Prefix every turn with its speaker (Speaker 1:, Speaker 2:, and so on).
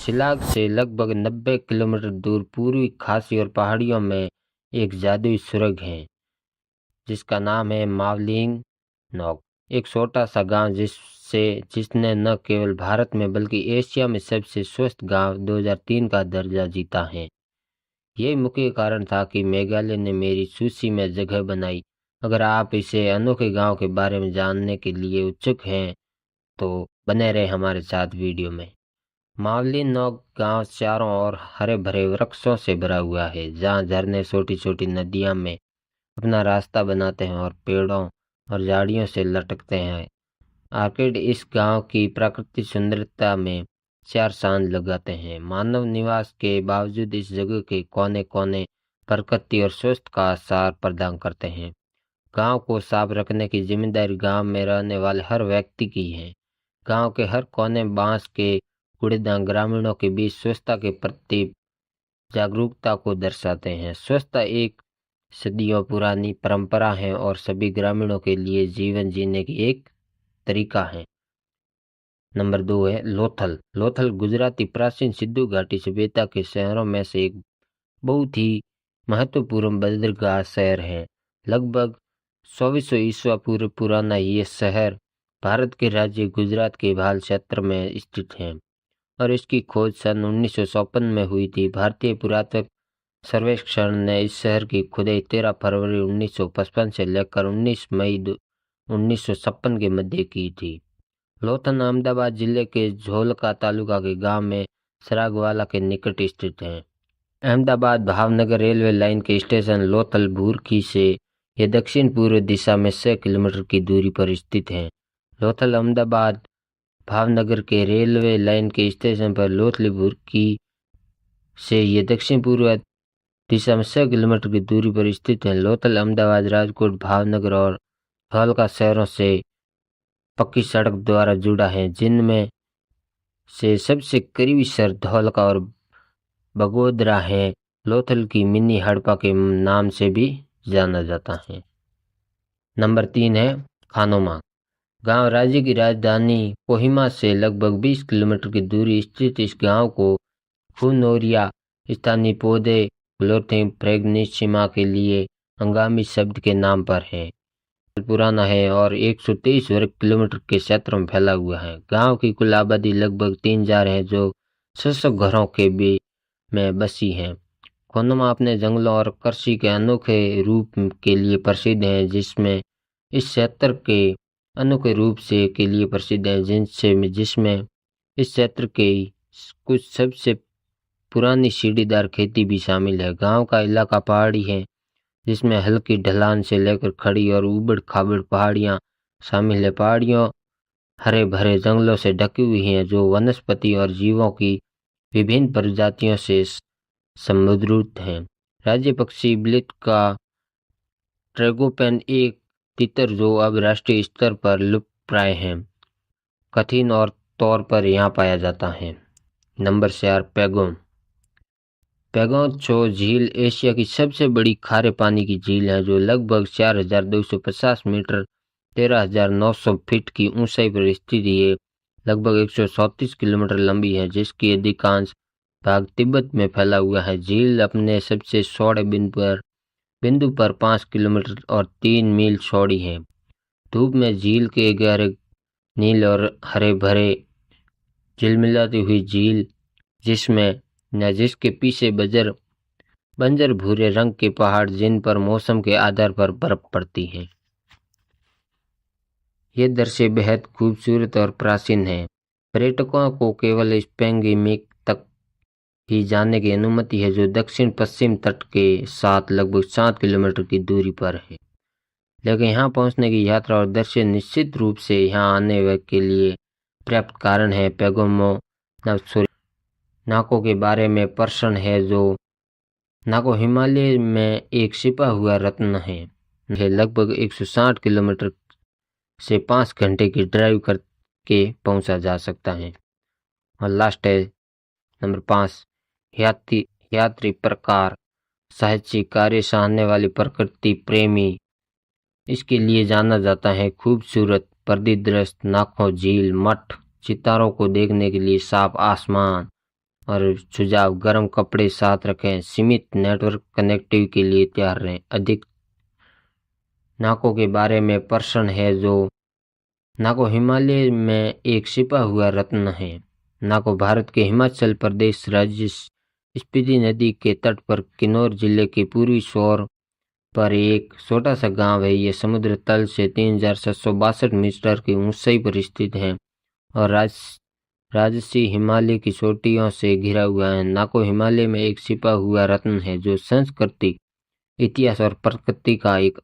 Speaker 1: शिलांग से लगभग 90 किलोमीटर दूर पूर्वी खासी और पहाड़ियों में एक जादुई सुरंग है जिसका नाम है मावलिंग नॉक। एक छोटा सा गांव जिसने न केवल भारत में बल्कि एशिया में सबसे स्वस्थ गांव 2003 का दर्जा जीता है। यही मुख्य कारण था कि मेघालय ने मेरी सूची में जगह बनाई। अगर आप इसे अनोखे गांव के बारे में जानने के लिए उत्सुक हैं तो बने रहे हमारे साथ वीडियो में। मावली नॉक गांव चारों ओर हरे भरे वृक्षों से भरा हुआ है, जहां झरने छोटी छोटी नदियां में अपना रास्ता बनाते हैं और पेड़ों और झाड़ियों से लटकते हैं। आर्किड इस गांव की प्राकृतिक सुंदरता में चार चांद लगाते हैं। मानव निवास के बावजूद इस जगह के कोने कोने प्रकृति और स्वस्थ का आसार प्रदान करते हैं। गांव को साफ रखने की जिम्मेदारी गांव में रहने वाले हर व्यक्ति की है। गांव के हर कोने बांस के कूड़ेदान ग्रामीणों के बीच स्वच्छता के प्रति जागरूकता को दर्शाते हैं। स्वच्छता एक सदियों पुरानी परंपरा है और सभी ग्रामीणों के लिए जीवन जीने की एक तरीका है। नंबर 2 है लोथल। लोथल गुजराती प्राचीन सिंधु घाटी सभ्यता के शहरों में से एक बहुत ही महत्वपूर्ण बंदरगाह शहर है। लगभग 2400 ईस्वी पूर्व पुराना ये शहर भारत के राज्य गुजरात के भाल क्षेत्र में स्थित है और इसकी खोज सन 1954 में हुई थी। भारतीय पुरातत्व सर्वेक्षण ने इस शहर की खुदाई 13 फरवरी 1955 से लेकर 19 मई 1956 के मध्य की थी। लोथल अहमदाबाद जिले के झोलका तालुका के गांव में सरागवाला के निकट स्थित है। अहमदाबाद भावनगर रेलवे लाइन के स्टेशन लोथल भूरखी से यह दक्षिण पूर्व दिशा में 6 किलोमीटर की दूरी पर स्थित है। लोथल अहमदाबाद भावनगर के रेलवे लाइन के स्टेशन पर लोथल भूरखी से यह दक्षिण पूर्व दिशा में 6 किलोमीटर की दूरी पर स्थित है। लोथल अहमदाबाद राजकोट भावनगर और धौलका शहरों से पक्की सड़क द्वारा जुड़ा है, जिनमें से सबसे करीबी शहर धौलका और बगोदरा है। लोथल की मिनी हड़प्पा के नाम से भी जाना जाता है। नंबर 3 है खानोमा गांव। राज्य की राजधानी कोहिमा से लगभग 20 किलोमीटर की दूरी स्थित इस गांव को फुनोरिया स्थानीय पौधे ग्लोथिंग फ्रेगनेसिमा के लिए अंगामी शब्द के नाम पर है। पुराना है और 123 वर्ग किलोमीटर के क्षेत्र में फैला हुआ है। गांव की कुल आबादी लगभग 3000 है, जो 600 घरों के भी में बसी है। कोनमा अपने जंगलों और कृषि के अनोखे रूप के लिए प्रसिद्ध है, जिसमें इस क्षेत्र के अनोखे रूप से के लिए प्रसिद्ध है जिसमें इस क्षेत्र के कुछ सबसे पुरानी सीढ़ीदार खेती भी शामिल है। गांव का इलाका पहाड़ी है, जिसमें हल्की ढलान से लेकर खड़ी और उबड़ खाबड़ पहाड़ियां शामिल है। पहाड़ियों हरे भरे जंगलों से ढकी हुई हैं, जो वनस्पति और जीवों की विभिन्न प्रजातियों से समृद्ध हैं। राज्य पक्षी ब्लिथ का ट्रैगोपैन एक तितर जो अब राष्ट्रीय स्तर पर लुप्तप्राय है, कठिन और तौर पर यहाँ पाया जाता है। नंबर 4 पैगोंग। पैगोंग त्सो झील एशिया की सबसे बड़ी खारे पानी की झील है, जो लगभग 4250 मीटर 13900 फीट की ऊंचाई पर स्थित है। लगभग 134 किलोमीटर लंबी है, जिसकी अधिकांश भाग तिब्बत में फैला हुआ है। झील अपने सबसे चौड़े बिंदु पर 5 किलोमीटर और 3 मील चौड़ी है। धूप में झील के गहरे नील और हरे भरे झिलमिलाती हुई झील जिसके पीछे बंजर भूरे रंग के पहाड़, जिन पर मौसम के आधार पर बर्फ पड़ती है। ये दृश्य बेहद खूबसूरत और प्राचीन है। पर्यटकों को केवल इस पेंगिमिक तक ही जाने की अनुमति है, जो दक्षिण पश्चिम तट के साथ लगभग 7 किलोमीटर की दूरी पर है। लेकिन यहाँ पहुँचने की यात्रा और दृश्य निश्चित रूप से यहाँ आने के लिए पर्याप्त कारण है। पैगोंग नाको के बारे में प्रश्न है, जो नाको हिमालय में एक छिपा हुआ रत्न है। लगभग 160 किलोमीटर से 5 घंटे की ड्राइव करके पहुंचा जा सकता है। और लास्ट है नंबर 5 यात्री प्रकार। साहसिक कार्य सहारने वाली प्रकृति प्रेमी इसके लिए जाना जाता है। खूबसूरत परिदृश्य, नाखों झील, मठ, सितारों को देखने के लिए साफ आसमान और सुझाव: गर्म कपड़े साथ रखें, सीमित नेटवर्क कनेक्टिविटी के लिए तैयार रहें। अधिक नाको के बारे में प्रश्न है जो नाको हिमालय में एक छिपा हुआ रत्न है। नाको भारत के हिमाचल प्रदेश राज्य स्पीति नदी के तट पर किन्नौर जिले के पूर्वी छोर पर एक छोटा सा गांव है। यह समुद्र तल से 3762 मीटर की ऊंचाई पर स्थित है और राजसी हिमालय की चोटियों से घिरा हुआ है। नाको हिमालय में एक छिपा हुआ रत्न है जो संस्कृति, इतिहास और प्रकृति का एक